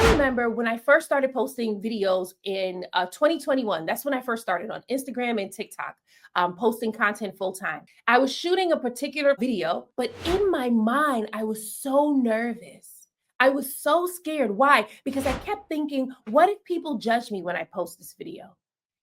I remember when I first started posting videos in 2021, that's when I first started on Instagram and TikTok, posting content full time. I was shooting a particular video, but in my mind, I was so nervous. I was so scared. Why? Because I kept thinking, what if people judge me when I post this video?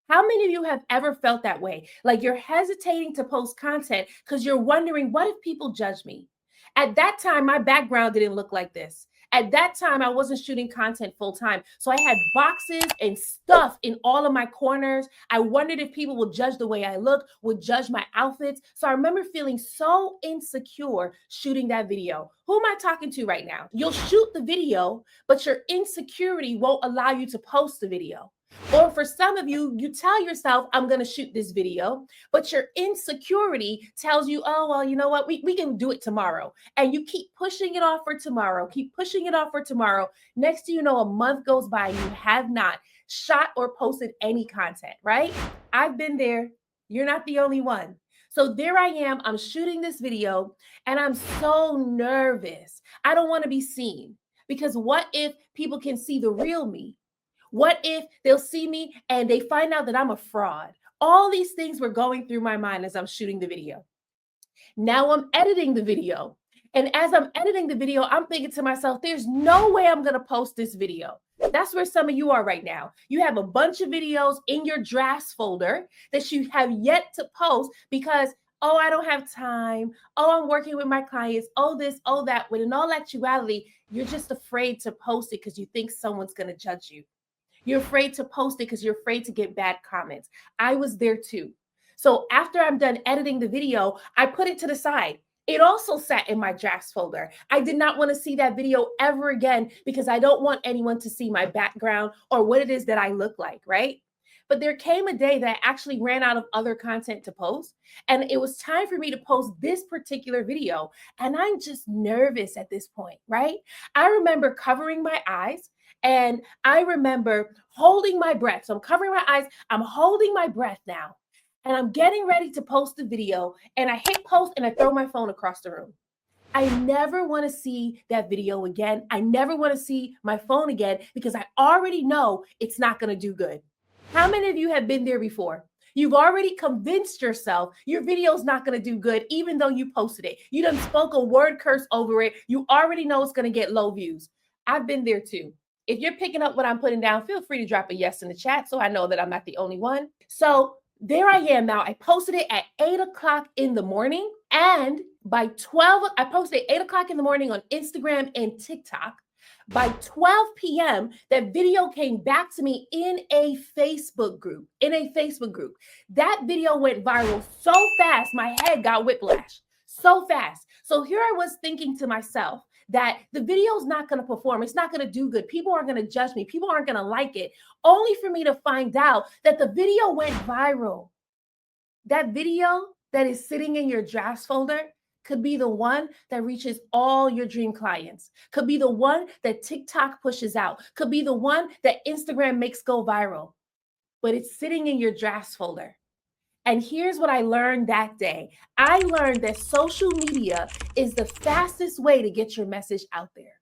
How many of you have ever felt that way? Like you're hesitating to post content because you're wondering, what if people judge me? At that time, my background didn't look like this. At that time, I wasn't shooting content full time. So I had boxes and stuff in all of my corners. I wondered if people would judge the way I look, would judge my outfits. So I remember feeling so insecure shooting that video. Who am I talking to right now? You'll shoot the video, but your insecurity won't allow you to post the video. Or for some of you, you tell yourself, I'm going to shoot this video, but your insecurity tells you, oh, well, you know what? We can do it tomorrow. And you keep pushing it off for tomorrow, keep pushing it off for tomorrow. Next thing you know, a month goes by and you have not shot or posted any content, right? I've been there. You're not the only one. So there I am. I'm shooting this video and I'm so nervous. I don't want to be seen because what if people can see the real me? What if they'll see me and they find out that I'm a fraud? All these things were going through my mind as I'm shooting the video. Now I'm editing the video. And as I'm editing the video, I'm thinking to myself, there's no way I'm going to post this video. That's where some of you are right now. You have a bunch of videos in your drafts folder that you have yet to post because, oh, I don't have time. Oh, I'm working with my clients. Oh, this, oh, that. When in all actuality, you're just afraid to post it because you think someone's going to judge you. You're afraid to post it because you're afraid to get bad comments. I was there too. So after I'm done editing the video, I put it to the side. It also sat in my drafts folder. I did not want to see that video ever again because I don't want anyone to see my background or what it is that I look like, right? But there came a day that I actually ran out of other content to post, and it was time for me to post this particular video. And I'm just nervous at this point, right? I remember covering my eyes. And I remember holding my breath. So I'm covering my eyes. I'm holding my breath now. And I'm getting ready to post the video. And I hit post and I throw my phone across the room. I never want to see that video again. I never want to see my phone again because I already know it's not going to do good. How many of you have been there before? You've already convinced yourself your video is not going to do good, even though you posted it. You done spoke a word curse over it. You already know it's going to get low views. I've been there too. If you're picking up what I'm putting down, feel free to drop a yes in the chat so I know that I'm not the only one. So there I am now. I posted it at 8 o'clock in the morning. And by 12, I posted at 8 o'clock in the morning on Instagram and TikTok. By 12 p.m., that video came back to me in a Facebook group. That video went viral so fast, my head got whiplash. So fast. So here I was thinking to myself, that the video is not going to perform. It's not going to do good. People aren't going to judge me. People aren't going to like it. Only for me to find out that the video went viral. That video that is sitting in your drafts folder could be the one that reaches all your dream clients, could be the one that TikTok pushes out, could be the one that Instagram makes go viral. But it's sitting in your drafts folder. And here's what I learned that day. I learned that social media is the fastest way to get your message out there.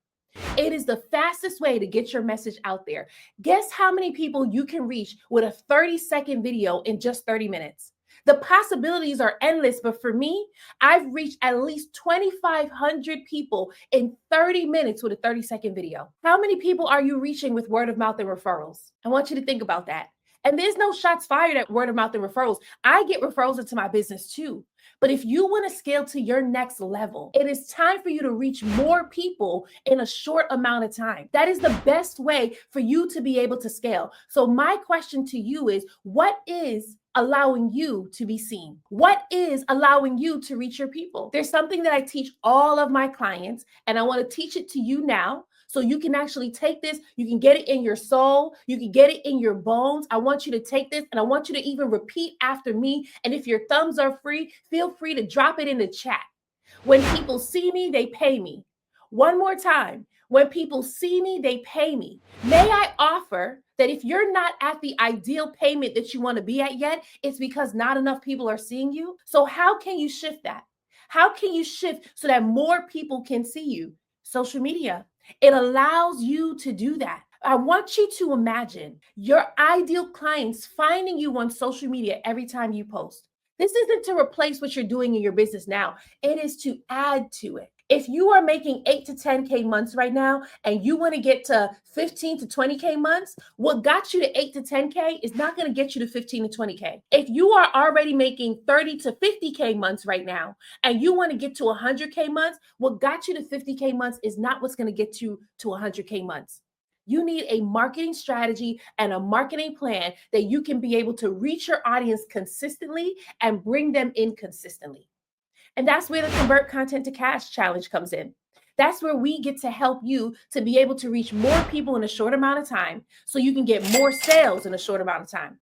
It is the fastest way to get your message out there. Guess how many people you can reach with a 30-second video in just 30 minutes? The possibilities are endless, but for me, I've reached at least 2,500 people in 30 minutes with a 30-second video. How many people are you reaching with word of mouth and referrals? I want you to think about that. And there's no shots fired at word of mouth and referrals. I get referrals into my business too. But if you want to scale to your next level, it is time for you to reach more people in a short amount of time. That is the best way for you to be able to scale. So my question to you is, what is allowing you to be seen? What is allowing you to reach your people? There's something that I teach all of my clients, and I want to teach it to you now. So you can actually take this, you can get it in your soul, you can get it in your bones. I want you to take this and I want you to even repeat after me. And if your thumbs are free, feel free to drop it in the chat. When people see me, they pay me. One more time. When people see me, they pay me. May I offer that if you're not at the ideal payment that you want to be at yet, it's because not enough people are seeing you. So how can you shift that? How can you shift so that more people can see you? Social media. It allows you to do that. I want you to imagine your ideal clients finding you on social media every time you post. This isn't to replace what you're doing in your business now, it is to add to it. If you are making 8 to 10K months right now and you want to get to 15 to 20K months, what got you to 8 to 10K is not going to get you to 15 to 20K. If you are already making 30 to 50K months right now and you want to get to 100K months, what got you to 50K months is not what's going to get you to 100K months. You need a marketing strategy and a marketing plan that you can be able to reach your audience consistently and bring them in consistently. And that's where the Convert Content to Cash challenge comes in. That's where we get to help you to be able to reach more people in a short amount of time so you can get more sales in a short amount of time.